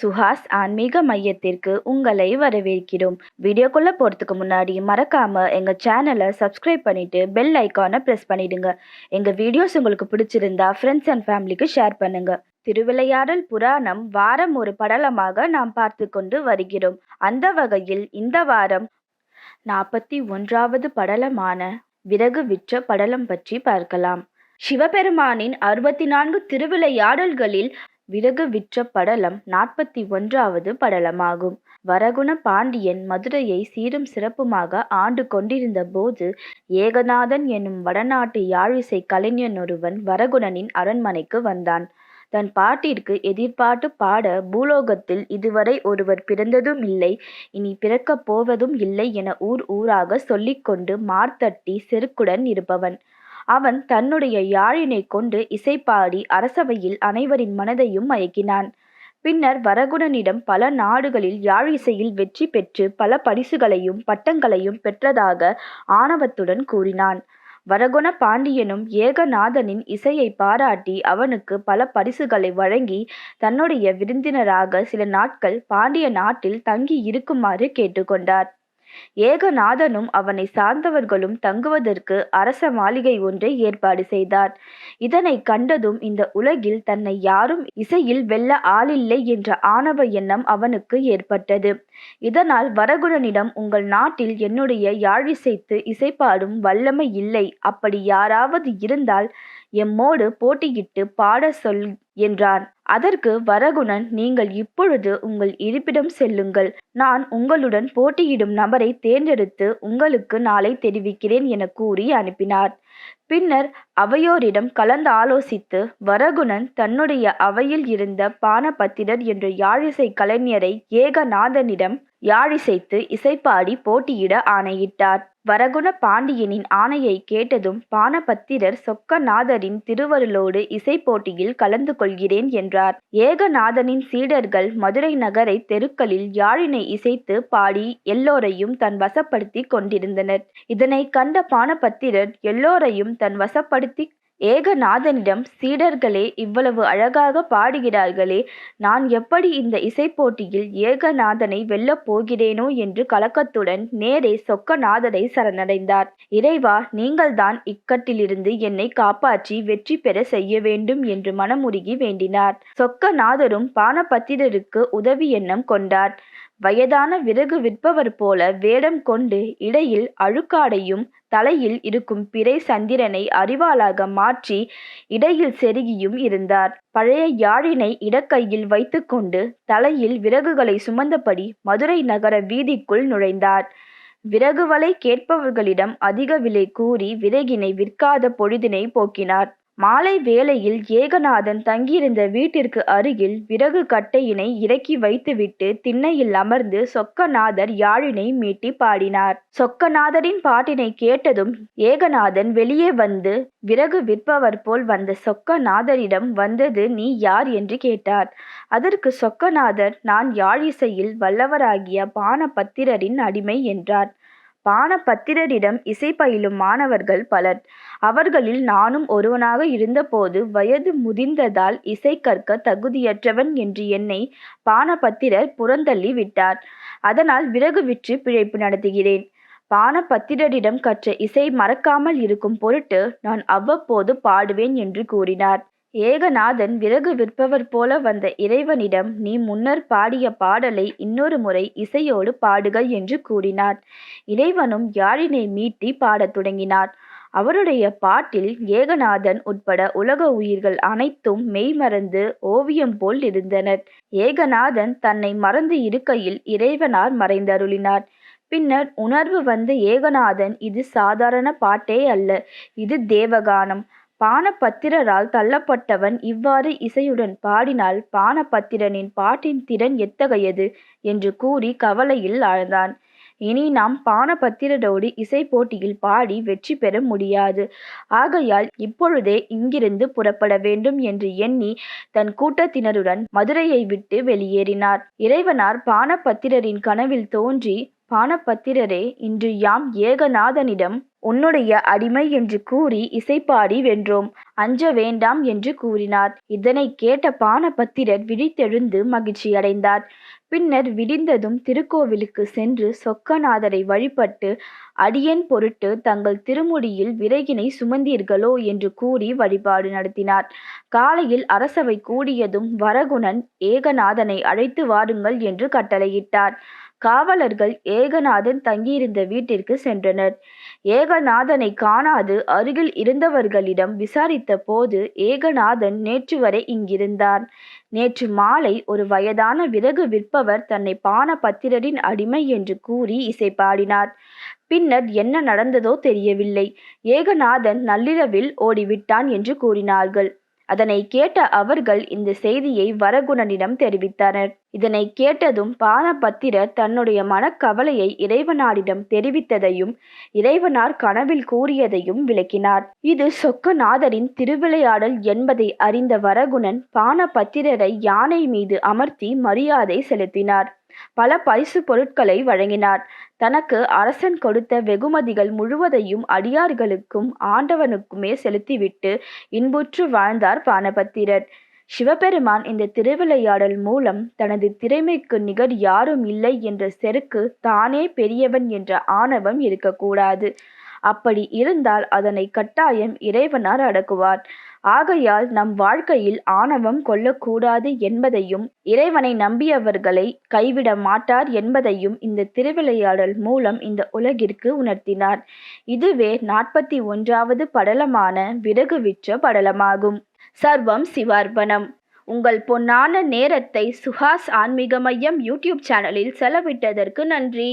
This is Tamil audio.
சுஹாஸ் ஆன்மீக மையத்திற்கு உங்களை வரவேற்கிறோம். வீடியோக்குள்ள போறதுக்கு முன்னாடி மறக்காம எங்க சேனலை சப்ஸ்கிரைப் பண்ணிட்டு பெல் ஐகானை பிரஸ் பண்ணிடுங்க. எங்க வீடியோஸ் உங்களுக்கு பிடிச்சிருந்தா ஃப்ரெண்ட்ஸ் அண்ட் ஃபேமிலிக்கு ஷேர் பண்ணுங்க. திருவிளையாடல் புராணம் வாரம் ஒரு படலமாக நாம் பார்த்து கொண்டு வருகிறோம். அந்த வகையில் இந்த வாரம் 41வது படலமான விறகு விற்ற படலம் பற்றி பார்க்கலாம். சிவபெருமானின் 64 திருவிளையாடல்களில் விறகு விற்ற படலம் 41வது படலமாகும். வரகுண பாண்டியன் மதுரையை சீரும் சிறப்புமாக ஆண்டு கொண்டிருந்த போது ஏகநாதன் என்னும் வடநாட்டு யாழிசை கலைஞன் ஒருவன் வரகுணனின் அரண்மனைக்கு வந்தான். தன் பாட்டிற்கு எதிர்பாட்டு பாட பூலோகத்தில் இதுவரை ஒருவர் பிறந்ததும் இல்லை, இனி பிறக்கப் போவதும் இல்லை என ஊர் ஊராக சொல்லிக்கொண்டு மார்த்தட்டி செருக்குடன் இருப்பவன். அவன் தன்னுடைய யாழினை கொண்டு இசைப்பாடி அரசவையில் அனைவரின் மனதையும் மயக்கினான். பின்னர் வரகுணனிடம் பல நாடுகளில் யாழிசையில் வெற்றி பெற்று பல பரிசுகளையும் பட்டங்களையும் பெற்றதாக ஆணவத்துடன் கூறினான். வரகுண பாண்டியனும் ஏகநாதனின் இசையை பாராட்டி அவனுக்கு பல பரிசுகளை வழங்கி தன்னுடைய விருந்தினராக சில நாட்கள் பாண்டிய நாட்டில் தங்கி இருக்குமாறு கேட்டுக்கொண்டார். ஏகநாதனும் அவனை சார்ந்தவர்களும் தங்குவதற்கு அரச மாளிகை ஒன்றை ஏற்பாடு செய்தார். இதனை கண்டதும் இந்த உலகில் தன்னை யாரும் இசையில் வெல்ல ஆளில்லை என்ற ஆணவ எண்ணம் அவனுக்கு ஏற்பட்டது. இதனால் வரகுணனிடம், உங்கள் நாட்டில் என்னுடைய யாழிசைத்து இசைப்பாடும் வல்லமை இல்லை, அப்படி யாராவது இருந்தால் எம்மோடு போட்டியிட்டு பாட சொல் என்றான். அதற்கு வரகுணன், நீங்கள் இப்பொழுது உங்கள் இருப்பிடம் செல்லுங்கள், நான் உங்களுடன் போட்டியிடும் நபரை தேர்ந்தெடுத்து உங்களுக்கு நாளை தெரிவிக்கிறேன் என கூறி அனுப்பினார். பின்னர் அவையோரிடம் கலந்து ஆலோசித்து வரகுணன் தன்னுடைய அவையில் இருந்த பானபத்திரர் என்ற யாழிசை கலைஞரை ஏகநாதனிடம் யாழிசைத்து இசைப்பாடி போட்டியிட ஆணையிட்டார். வரகுண பாண்டியனின் ஆணையை கேட்டதும் பானபத்திரர் சொக்கநாதரின் திருவருளோடு இசை போட்டியில் கலந்து கொள்கிறேன் என்றார். ஏகநாதனின் சீடர்கள் மதுரை நகரை தெருக்களில் யாழினை இசைத்து பாடி எல்லோரையும் தன் வசப்படுத்தி கொண்டிருந்தனர். இதனை கண்ட பானபத்திரர் எல்லோரையும் தன் வசப்படுத்தி ஏகநாதனிடம், சீடர்களே, இவ்வளவு அழகாக பாடுகிறார்களே, நான் எப்படி இந்த இசை போட்டியில் ஏகநாதனை வெல்லப் போகிறேனோ என்று கலக்கத்துடன் நேரே சொக்கநாதரை சரணடைந்தார். இறைவா, நீங்கள்தான் இக்கட்டிலிருந்து என்னை காப்பாற்றி வெற்றி பெற செய்ய வேண்டும் என்று மனமுருகி வேண்டினார். சொக்கநாதரும் பானபத்திரருக்கு உதவி எண்ணம் கொண்டார். வயதான விறகு விற்பவர் போல வேடம் கொண்டு இடையில் அழுக்காடையும் தலையில் இருக்கும் பிறை சந்திரனை அறிவாளாக மாற்றி இடையில் செருகியும் இருந்தார். பழைய யாழினை இடக்கையில் வைத்துக்கொண்டு தலையில் விறகுகளை சுமந்தபடி மதுரை நகர வீதிக்குள் நுழைந்தார். விறகு வலை கேட்பவர்களிடம் அதிக விலை கூறி விறகினை விற்காத பொழுதினை போக்கினார். மாலை வேளையில் ஏகநாதன் தங்கியிருந்த வீட்டிற்கு அருகில் விறகு கட்டையினை இறக்கி வைத்துவிட்டு திண்ணையில் அமர்ந்து சொக்கநாதர் யாழினை மீட்டி பாடினார். சொக்கநாதரின் பாட்டினை கேட்டதும் ஏகநாதன் வெளியே வந்து விறகு விற்பவர் போல் வந்த சொக்கநாதரிடம், வந்தது நீ யார் என்று கேட்டார். அதற்கு சொக்கநாதர், நான் யாழிசையில் வல்லவராகிய பானபத்திரரின் அடிமை என்றார். பானபத்திரரிடம் இசை பயிலும் மாணவர்கள் பலர். அவர்களில் நானும் ஒருவனாக இருந்தபோது வயது முதிர்ந்ததால் இசை கற்க தகுதியற்றவன் என்று என்னை பானபத்திரர் புறந்தள்ளி விட்டார். அதனால் விறகு விற்று பிழைப்பு நடத்துகிறேன். பானபத்திரரிடம் கற்ற இசை மறக்காமல் இருக்கும் பொருட்டு நான் அவ்வப்போது பாடுவேன் என்று கூறினார். ஏகநாதன் விறகு விற்பவர் போல வந்த இறைவனிடம், நீ முன்னர் பாடிய பாடலை இன்னொரு முறை இசையோடு பாடுக என்று கூறினார். இறைவனும் யாழினை மீட்டி பாடத் தொடங்கினார். அவருடைய பாட்டில் ஏகநாதன் உட்பட உலக உயிர்கள் அனைத்தும் மெய்மறந்து ஓவியம் போல் இருந்தனர். ஏகநாதன் தன்னை மறந்து இருக்கையில் இறைவனார் மறைந்தருளினார். பின்னர் உணர்வு வந்த ஏகநாதன், இது சாதாரண பாட்டே அல்ல, இது தேவகானம். பானபத்திரரால் தள்ளப்பட்டவன் இவ்வாறு இசையுடன் பாடினால் பானபத்திரனின் பாட்டின் திறன் எத்தகையது என்று கூறி கவலையில் ஆழ்ந்தான். இனி நாம் பானபத்திரரோடு இசை போட்டியில் பாடி வெற்றி பெற முடியாது. ஆகையால் இப்பொழுதே இங்கிருந்து புறப்பட வேண்டும் என்று எண்ணி தன் கூட்டத்தினருடன் மதுரையை விட்டு வெளியேறினார். இறைவனார் பானபத்திரரின் கனவில் தோன்றி, பானபத்திரரே, இன்று யாம் ஏகநாதனிடம் உன்னுடைய அடிமை என்று கூறி இசைப்பாடி வென்றோம். அஞ்ச வேண்டாம் என்று கூறினார். இதனைக் கேட்ட பானபத்திரர் விழித்தெழுந்து மகிழ்ச்சியடைந்தார். பின்னர் விடிந்ததும் திருக்கோவிலுக்கு சென்று சொக்கநாதரை வழிபட்டு, அடியேன் பொருட்டு தங்கள் திருமுடியில் விறகினை சுமந்தீர்களோ என்று கூறி வழிபாடு நடத்தினார். காலையில் அரசவை கூடியதும் வரகுணன் ஏகநாதனை அழைத்து வாருங்கள் என்று கட்டளையிட்டார். காவலர்கள் ஏகநாதன் தங்கியிருந்த வீட்டிற்கு சென்றனர். ஏகநாதனை காணாது அருகில் இருந்தவர்களிடம் விசாரித்த போது, ஏகநாதன் நேற்று வரை இங்கிருந்தார். நேற்று மாலை ஒரு வயதான விறகு விற்பவர் தன்னை பானபத்திரரின் அடிமை என்று கூறி இசைப்பாடினார். பின்னர் என்ன நடந்ததோ தெரியவில்லை. ஏகநாதன் நள்ளிரவில் ஓடிவிட்டான் என்று கூறினார்கள். அதனை கேட்ட அவர்கள் இந்த செய்தியை வரகுணனிடம் தெரிவித்தனர். இதனை கேட்டதும் பானபத்திரர் தன்னுடைய மனக்கவலையை இறைவனாரிடம் தெரிவித்ததையும் இறைவனார் கனவில் கூறியதையும் விளக்கினார். இது சொக்கநாதரின் திருவிளையாடல் என்பதை அறிந்த வரகுணன் பானபத்திரரை யானை மீது அமர்த்தி மரியாதை செலுத்தினார். பல பரிசு பொருட்களை வழங்கினார். தனக்கு அரசன் கொடுத்த வெகுமதிகள் முழுவதையும் அடியார்களுக்கும் ஆண்டவனுக்குமே செலுத்திவிட்டு இன்புற்று வாழ்ந்தார் பானபத்திரர். சிவபெருமான் இந்த திருவிளையாடல் மூலம் தனது திறமைக்கு நிகர் யாரும் இல்லை என்ற செருக்கு, தானே பெரியவன் என்ற ஆணவம் இருக்கக்கூடாது. அப்படி இருந்தால் அதனை கட்டாயம் இறைவனார் அடக்குவார். ஆகையால் நம் வாழ்க்கையில் ஆணவம் கொள்ளக்கூடாது என்பதையும், இறைவனை நம்பியவர்களை கைவிட மாட்டார் என்பதையும் இந்த திருவிளையாடல் மூலம் இந்த உலகிற்கு உணர்த்தினார். இதுவே 41வது படலமான விறகு விற்ற படலமாகும். சர்வம் சிவார்ப்பணம். உங்கள் பொன்னான நேரத்தை சுஹாஸ் ஆன்மீக மையம் யூடியூப் சேனலில் செலவிட்டதற்கு நன்றி.